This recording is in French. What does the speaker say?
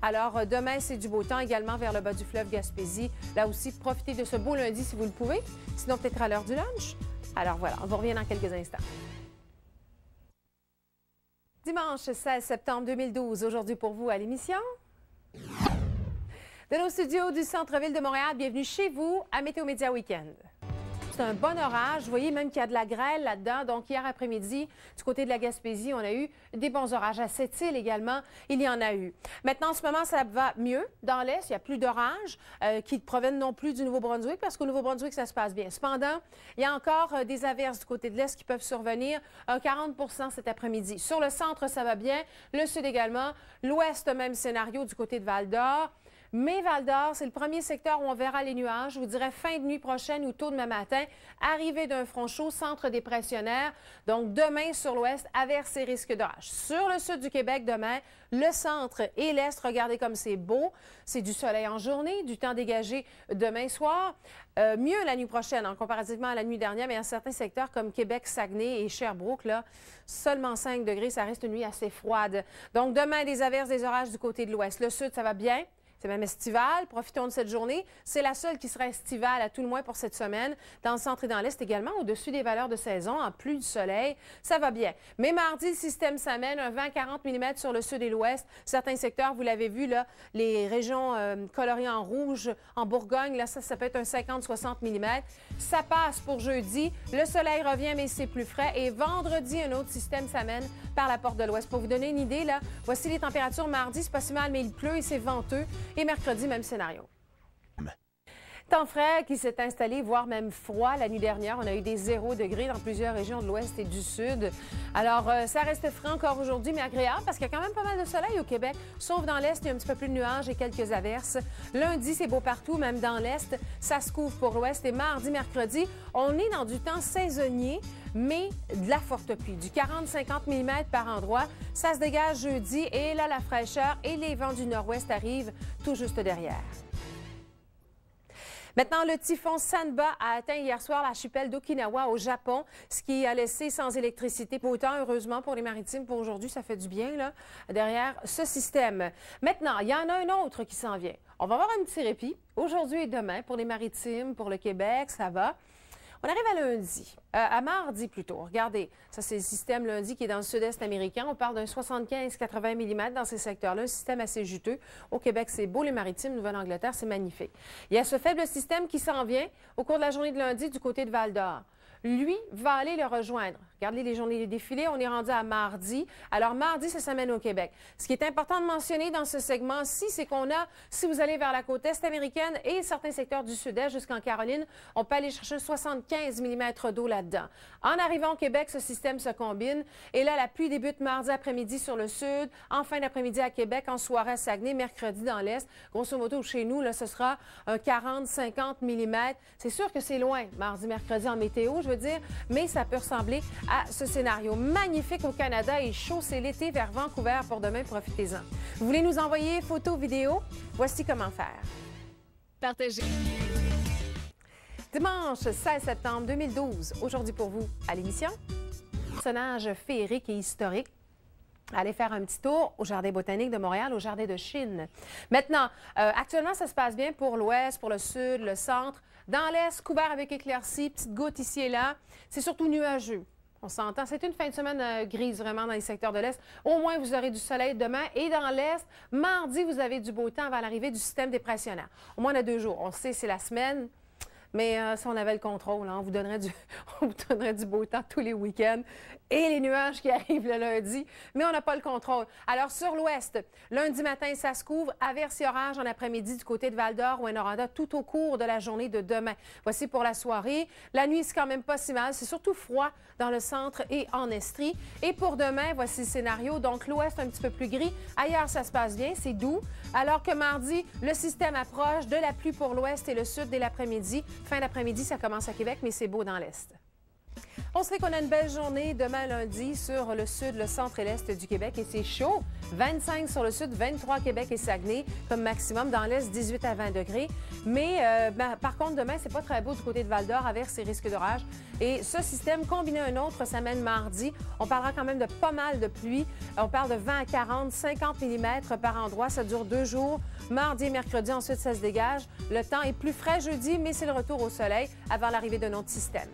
Alors, demain, c'est du beau temps également vers le bas du fleuve Gaspésie. Là aussi, profitez de ce beau lundi si vous le pouvez. Sinon, peut-être à l'heure du lunch. Alors voilà, on vous revient dans quelques instants. Dimanche 16 septembre 2012, aujourd'hui pour vous à l'émission. De nos studios du centre-ville de Montréal, bienvenue chez vous à Météo Média Week-end. C'est un bon orage. Vous voyez même qu'il y a de la grêle là-dedans. Donc, hier après-midi, du côté de la Gaspésie, on a eu des bons orages. À Sept-Îles également, il y en a eu. Maintenant, en ce moment, ça va mieux. Dans l'Est, il n'y a plus d'orages qui proviennent non plus du Nouveau-Brunswick parce qu'au Nouveau-Brunswick, ça se passe bien. Cependant, il y a encore des averses du côté de l'Est qui peuvent survenir. 40 % cet après-midi. Sur le centre, ça va bien. Le Sud également. L'Ouest, même scénario du côté de Val-d'Or. Mais Val-d'Or, c'est le premier secteur où on verra les nuages. Je vous dirais fin de nuit prochaine ou tôt demain matin, arrivée d'un front chaud, centre dépressionnaire. Donc, demain sur l'ouest, averses et risques d'orage. Sur le sud du Québec, demain, le centre et l'est, regardez comme c'est beau. C'est du soleil en journée, du temps dégagé demain soir. Mieux la nuit prochaine, en comparativement à la nuit dernière, mais dans certains secteurs comme Québec, Saguenay et Sherbrooke, là, seulement 5 degrés, ça reste une nuit assez froide. Donc, demain, des averses, des orages du côté de l'ouest. Le sud, ça va bien. C'est même estival. Profitons de cette journée. C'est la seule qui sera estivale, à tout le moins pour cette semaine. Dans le centre et dans l'est également, au-dessus des valeurs de saison, en plus du soleil, ça va bien. Mais mardi, le système s'amène, un 20-40 mm sur le sud et l'ouest. Certains secteurs, vous l'avez vu, là, les régions colorées en rouge, en Bourgogne, là, ça peut être un 50-60 mm. Ça passe pour jeudi. Le soleil revient, mais c'est plus frais. Et vendredi, un autre système s'amène par la porte de l'ouest. Pour vous donner une idée, là, voici les températures mardi. C'est pas si mal, mais il pleut et c'est venteux. Et mercredi, même scénario. Temps frais qui s'est installé, voire même froid. La nuit dernière, on a eu des 0 degrés dans plusieurs régions de l'ouest et du sud. Alors, ça reste frais encore aujourd'hui, mais agréable parce qu'il y a quand même pas mal de soleil au Québec. Sauf dans l'est, il y a un petit peu plus de nuages et quelques averses. Lundi, c'est beau partout, même dans l'est. Ça se couvre pour l'ouest. Et mardi, mercredi, on est dans du temps saisonnier, mais de la forte pluie. Du 40-50 mm par endroit. Ça se dégage jeudi et là, la fraîcheur et les vents du nord-ouest arrivent tout juste derrière. Maintenant, le typhon Sanba a atteint hier soir l'archipel d'Okinawa au Japon, ce qui a laissé sans électricité. Beau temps, heureusement, pour les maritimes. Pour aujourd'hui, ça fait du bien, là, derrière ce système. Maintenant, il y en a un autre qui s'en vient. On va avoir un petit répit aujourd'hui et demain pour les maritimes, pour le Québec, ça va. On arrive à lundi, à mardi plutôt. Regardez, ça c'est le système lundi qui est dans le sud-est américain. On parle d'un 75-80 mm dans ces secteurs-là, un système assez juteux. Au Québec, c'est beau, les maritimes, Nouvelle-Angleterre, c'est magnifique. Il y a ce faible système qui s'en vient au cours de la journée de lundi du côté de Val-d'Or. Lui va aller le rejoindre. Regardez les journées des défilés, on est rendu à mardi. Alors, mardi, ça s'amène au Québec. Ce qui est important de mentionner dans ce segment-ci, c'est qu'on a, si vous allez vers la côte est américaine et certains secteurs du sud-est jusqu'en Caroline, on peut aller chercher 75 mm d'eau là-dedans. En arrivant au Québec, ce système se combine. Et là, la pluie débute mardi après-midi sur le sud, en fin d'après-midi à Québec, en soirée à Saguenay, mercredi dans l'est. Grosso modo, chez nous, là, ce sera un 40-50 mm. C'est sûr que c'est loin, mardi, mercredi en météo, je veux dire, mais ça peut ressembler à ce scénario. Magnifique au Canada et chaud, c'est l'été vers Vancouver pour demain, profitez-en. Vous voulez nous envoyer photos, vidéos? Voici comment faire. Partagez. Dimanche 16 septembre 2012, aujourd'hui pour vous à l'émission. Personnage féerique et historique. Allez faire un petit tour au Jardin botanique de Montréal, au Jardin de Chine. Maintenant, actuellement, ça se passe bien pour l'ouest, pour le sud, le centre. Dans l'est, couvert avec éclaircies, petites gouttes ici et là. C'est surtout nuageux. On s'entend. C'est une fin de semaine grise vraiment dans les secteurs de l'est. Au moins, vous aurez du soleil demain. Et dans l'est, mardi, vous avez du beau temps avant l'arrivée du système dépressionnaire. Au moins, on a 2 jours. On sait, c'est la semaine. Mais si on avait le contrôle, hein, on vous donnerait du beau temps tous les week-ends et les nuages qui arrivent le lundi, mais on n'a pas le contrôle. Alors, sur l'ouest, lundi matin, ça se couvre, averses et orages en après-midi du côté de Val-d'Or ou Noranda tout au cours de la journée de demain. Voici pour la soirée. La nuit, c'est quand même pas si mal. C'est surtout froid dans le centre et en Estrie. Et pour demain, voici le scénario. Donc, l'ouest, un petit peu plus gris. Ailleurs, ça se passe bien, c'est doux. Alors que mardi, le système approche de la pluie pour l'ouest et le sud dès l'après-midi. Fin d'après-midi, ça commence à Québec, mais c'est beau dans l'est. On sait qu'on a une belle journée demain lundi sur le sud, le centre et l'est du Québec et c'est chaud. 25 sur le sud, 23 à Québec et Saguenay comme maximum. Dans l'est, 18 à 20 degrés. Mais par contre, demain, c'est pas très beau du côté de Val-d'Or, averses et risques d'orage. Et ce système, combiné à un autre, ça mène mardi. On parlera quand même de pas mal de pluie. On parle de 20 à 40, 50 mm par endroit. Ça dure 2 jours. Mardi et mercredi, ensuite, ça se dégage. Le temps est plus frais jeudi, mais c'est le retour au soleil avant l'arrivée d'un autre système.